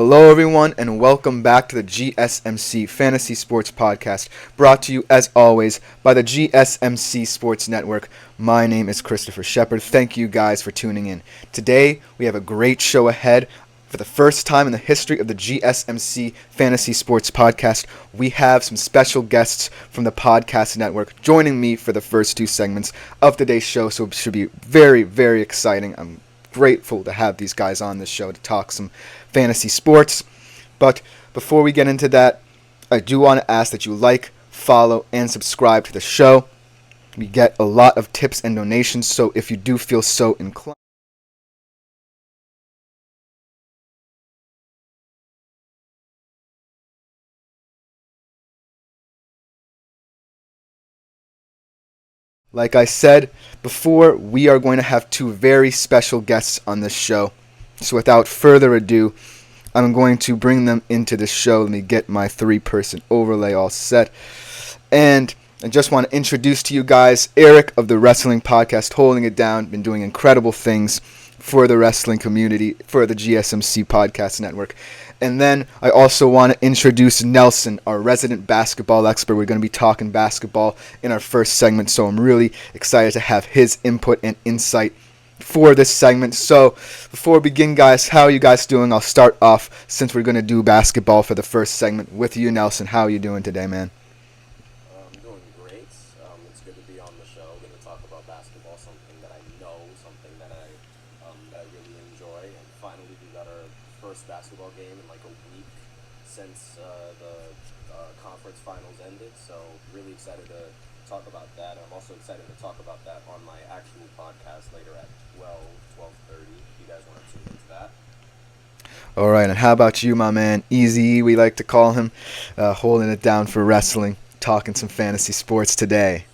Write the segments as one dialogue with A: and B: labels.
A: Hello, everyone, and welcome back to the GSMC Fantasy Sports Podcast, brought to you, as always, by the GSMC Sports Network. My name is Christopher Shepard. Thank you guys for tuning in. Today, we have a great show ahead. For the first time in the history of the GSMC Fantasy Sports Podcast, we have some special guests from the podcast network joining me for the first two segments of today's show, so it should be very, very exciting. I'm grateful to have these guys on this show to talk some fantasy sports. But before we get into that, I do want to ask that you like, follow, and subscribe to the show. We get a lot of tips and donations, so if you do feel so inclined, like I said before, we are going to have two very special guests on this show. So without further ado, I'm going to bring them into the show. Let me get my three-person overlay all set. And I just want to introduce to you guys Eric of the Wrestling Podcast, holding it down, been doing incredible things for the wrestling community, for the GSMC Podcast Network. And then I also want to introduce Nelson, our resident basketball expert. We're going to be talking basketball in our first segment, so I'm really excited to have his input and insight for this segment. So before we begin, guys, how are you guys doing? I'll start off, since we're going to do basketball for the first segment, with you, Nelson. How are you doing today, man?
B: I'm doing great. It's good to be on the show. We're going to talk about basketball, something that I know, something that I really enjoy. And finally, we got our first basketball game in like a week since the conference finals ended. So really excited to talk about that. I'm also excited to talk about that on my actual podcast later at 12:30. If you guys want to tune into that.
A: All right, and how about you, my man? Easy, we like to call him, holding it down for wrestling, talking some fantasy sports today.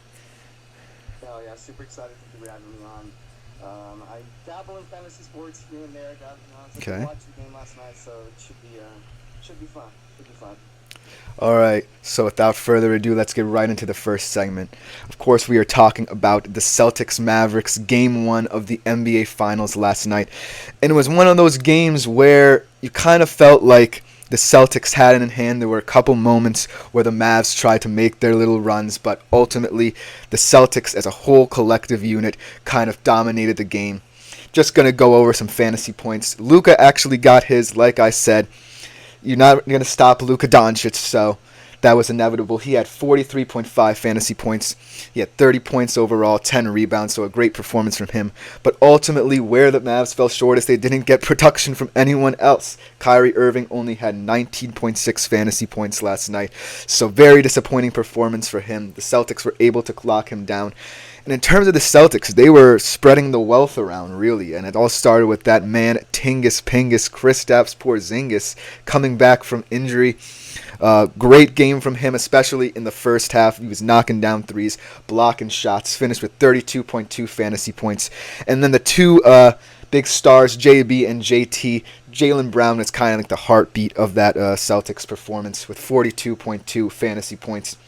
C: Hell yeah, super excited to be having me on. I dabble in fantasy sports here and there. I watched the game last night, so it should be fun. Should be fun.
A: All right, so without further ado, let's get right into the first segment. Of course, we are talking about the Celtics-Mavericks Game 1 of the NBA Finals last night. And it was one of those games where you kind of felt like the Celtics had it in hand. There were a couple moments where the Mavs tried to make their little runs, but ultimately the Celtics as a whole collective unit kind of dominated the game. Just going to go over some fantasy points. Luka actually got his, like I said. You're not going to stop Luka Doncic, so that was inevitable. He had 43.5 fantasy points. He had 30 points overall, 10 rebounds, so a great performance from him. But ultimately, where the Mavs fell short is they didn't get production from anyone else. Kyrie Irving only had 19.6 fantasy points last night, so very disappointing performance for him. The Celtics were able to lock him down. And in terms of the Celtics, they were spreading the wealth around, really. And it all started with that man, Tingus Pingus, Kristaps Porzingis, coming back from injury. Great game from him, especially in the first half. He was knocking down threes, blocking shots, finished with 32.2 fantasy points. And then the two big stars, JB and JT, Jaylen Brown is kind of like the heartbeat of that Celtics performance with 42.2 fantasy points.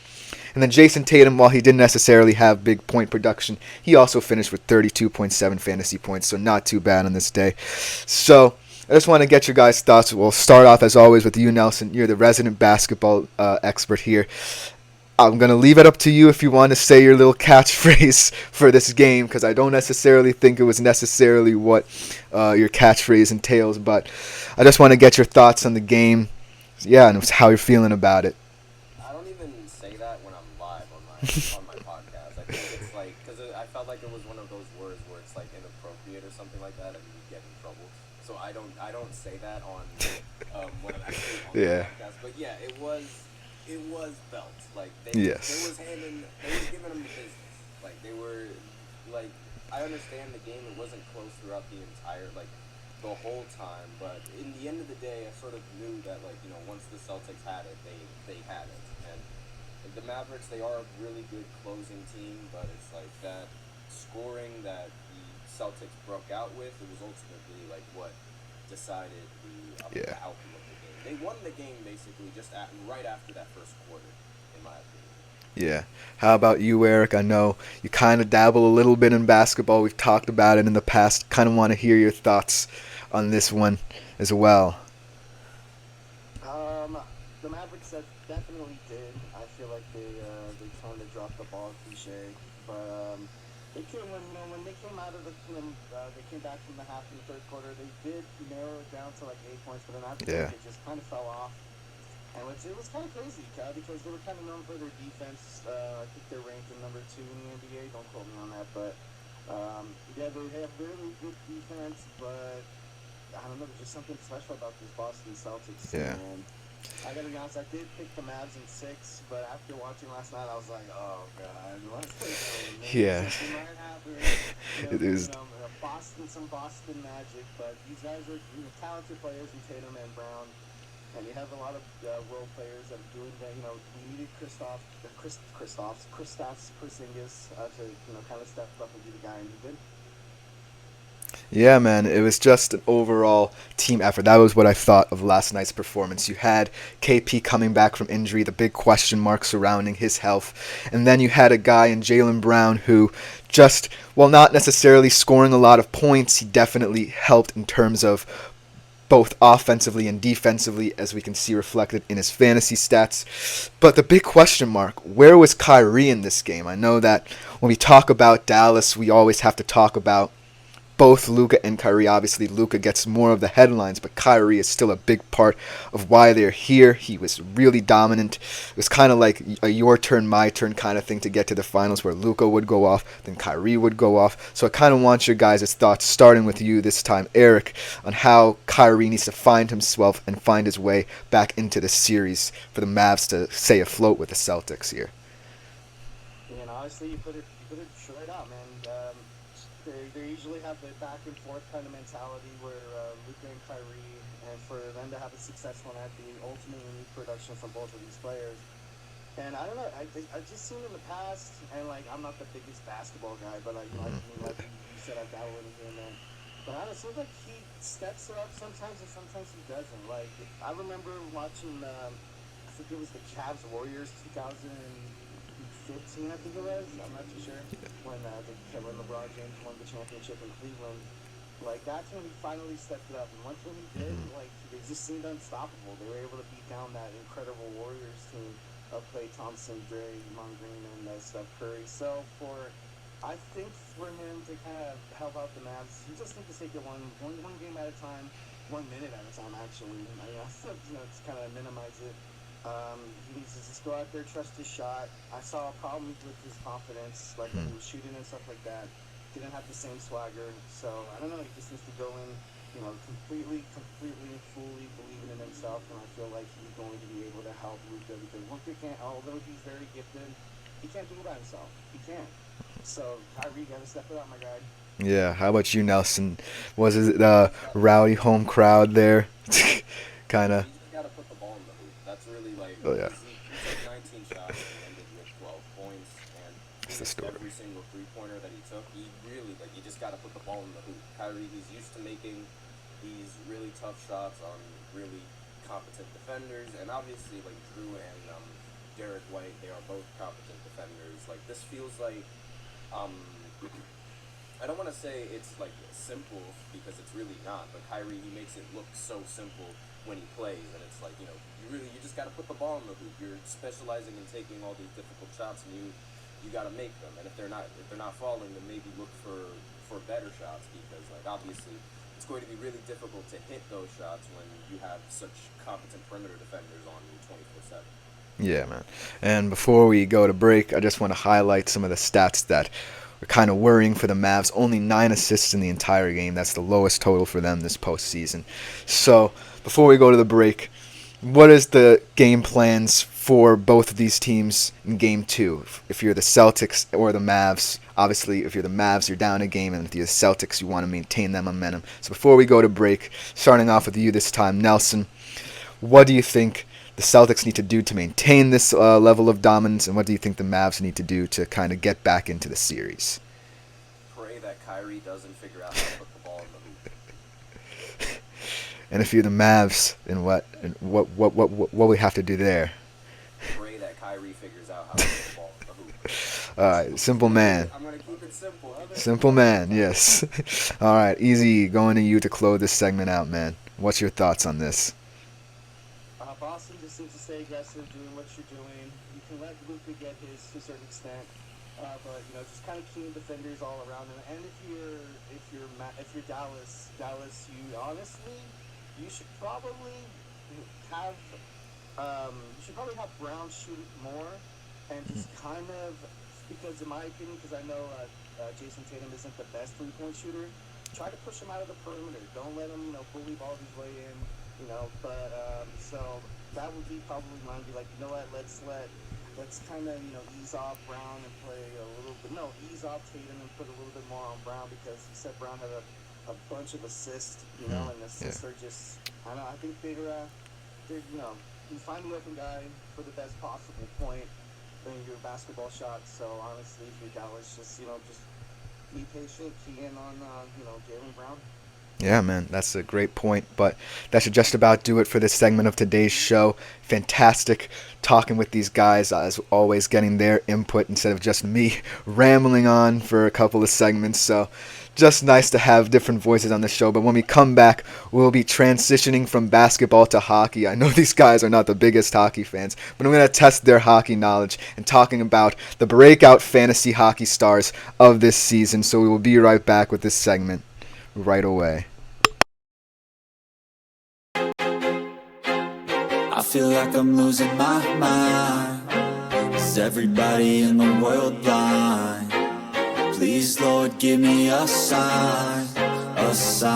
A: And then Jason Tatum, while he didn't necessarily have big point production, he also finished with 32.7 fantasy points, so not too bad on this day. So I just want to get your guys' thoughts. We'll start off, as always, with you, Nelson. You're the resident basketball expert here. I'm going to leave it up to you if you want to say your little catchphrase for this game, because I don't necessarily think it was necessarily what your catchphrase entails, but I just want to get your thoughts on the game, yeah, and how you're feeling about it.
B: I don't even say that when I'm live on my podcast. I think it's like, because I felt like it was one of those words where it's like inappropriate or something like that, and you get in trouble. So I don't say that on when I'm actually on the podcast. But yeah, it was felt like they was giving them the business. Like they were like, I understand the game. It wasn't close throughout the entire the whole time, but in the end of the day, I sort of knew that once the Celtics had it, they had it. And the Mavericks, they are a really good closing team, but it's like that scoring that the Celtics broke out with, it was ultimately what decided the outcome of the game. They won the game basically just right after that first quarter, in my opinion.
A: Yeah. How about you, Eric? I know you kind of dabble a little bit in basketball. We've talked about it in the past. Kind of want to hear your thoughts on this one as well.
C: cliche, but they came when they came out of they came back from the half in the third quarter. They did narrow it down to like 8 points, but then after that, it just kind of fell off. And it was kind of crazy, because they were kind of known for their defense. I think they're ranked in number 2 in the NBA. Don't quote me on that, but yeah, they have really good defense. But I don't know, there's just something special about this Boston Celtics team.
A: Yeah.
C: And I gotta be honest, I did pick the Mavs in 6, but after watching last night, I was like, oh god, what's going on?
A: Yeah.
C: Something might happen.
A: It is.
C: Some Boston magic, but these guys are talented players in Tatum and Brown. And you have a lot of role players that are doing that. We needed Kristaps Porzingis to kind of step up and be the guy, and he did.
A: Yeah, man, it was just an overall team effort. That was what I thought of last night's performance. You had KP coming back from injury, the big question mark surrounding his health. And then you had a guy in Jaylen Brown who just, while not necessarily scoring a lot of points, he definitely helped in terms of both offensively and defensively, as we can see reflected in his fantasy stats. But the big question mark, where was Kyrie in this game? I know that when we talk about Dallas, we always have to talk about both Luka and Kyrie. Obviously, Luka gets more of the headlines, but Kyrie is still a big part of why they're here. He was really dominant. It was kind of like a your turn, my turn kind of thing to get to the finals, where Luka would go off, then Kyrie would go off. So I kind of want your guys' thoughts, starting with you this time, Eric, on how Kyrie needs to find himself and find his way back into the series for the Mavs to stay afloat with the Celtics here.
C: And honestly, you put it straight out, man. They usually have the back and forth kind of mentality where Luka and Kyrie, and for them to have a successful at the ultimately need production from both of these players. And I don't know, I've just seen in the past, and like I'm not the biggest basketball guy, but like you said, I dabble in here and there. But I don't know, it seems like he steps it up sometimes, and sometimes he doesn't. Like I remember watching, I think it was the Cavs Warriors 2015, I think it was. I'm not too sure. When LeBron James won the championship in Cleveland, like that's when he finally stepped it up. And once when he did, like they just seemed unstoppable. They were able to beat down that incredible Warriors team of Klay Thompson, Draymond Green, and Steph Curry. So I think for him to kind of help out the Mavs, he just needs to take it one game at a time, 1 minute at a time. Actually, it's kind of minimize it. He needs to just go out there, trust his shot. I saw problems with his confidence, like when he was shooting and stuff like that. Didn't have the same swagger. So, I don't know, he just needs to go in, completely, fully believing in himself. And I feel like he's going to be able to help Luka, because Luka can't, although he's very gifted, he can't do it by himself. He can't. So, Kyrie, you got to step it up, my guy.
A: Yeah, how about you, Nelson? Was it a rowdy home crowd there? Kind of.
B: Oh, yeah. He took 19 shots and ended with 12 points, and
A: that's the story.
B: Every single three-pointer that he took, he just got to put the ball in the hoop. Kyrie, he's used to making these really tough shots on really competent defenders, and obviously, like, Drew and Derek White, they are both competent defenders. Like, this feels like, I don't want to say it's, like, simple, because it's really not, but Kyrie, he makes it look so simple when he plays, and it's like, you just got to put the ball in the hoop. You're specializing in taking all these difficult shots, and you got to make them. And if they're not falling, then maybe look for better shots, because like obviously it's going to be really difficult to hit those shots when you have such competent perimeter defenders on you 24/7.
A: Yeah, man. And before we go to break, I just want to highlight some of the stats that were kind of worrying for the Mavs. Only 9 assists in the entire game. That's the lowest total for them this postseason. So before we go to the break, what is the game plans for both of these teams in Game 2? If you're the Celtics or the Mavs, obviously if you're the Mavs, you're down a game, and if you're the Celtics, you want to maintain that momentum. So before we go to break, starting off with you this time, Nelson, what do you think the Celtics need to do to maintain this level of dominance, and what do you think the Mavs need to do to kind of get back into the series?
B: Pray that Kyrie doesn't figure out how to put the ball in the hoop.
A: And if you're the Mavs, then what we have to do there?
B: Pray that Kyrie figures out how to put the ball in the hoop.
A: All right, simple man.
B: I'm gonna keep it simple.
A: Simple man, yes. All right, Easy, going to you to close this segment out, man. What's your thoughts on this?
C: Boston just needs to stay aggressive, doing what you're doing. You can let Luka get his to a certain extent. But just kind of keen defenders all around him. And if you're Dallas, you should probably have Brown shoot more, and just kind of, because in my opinion, because I know Jason Tatum isn't the best 3-point shooter, try to push him out of the perimeter. Don't let him bully ball his way in. But so that would be probably mine. Be like, let's kind of ease off Brown and play a little bit. No, ease off Tatum and put a little bit more on Brown, because he said Brown had a bunch of assists. And assists are just, I don't know. I think they're you find the open guy for the best possible point in your basketball shot. So honestly, if you're Dallas, just be patient, key in on Jaylen Brown.
A: Yeah, man, that's a great point. But that should just about do it for this segment of today's show. Fantastic talking with these guys, as always, getting their input instead of just me rambling on for a couple of segments. So just nice to have different voices on the show. But when we come back, we'll be transitioning from basketball to hockey. I know these guys are not the biggest hockey fans, but I'm going to test their hockey knowledge and talking about the breakout fantasy hockey stars of this season. So we will be right back with this segment right away.
D: I feel like I'm losing my mind. Is everybody in the world blind? Please, Lord, give me a sign, a sign.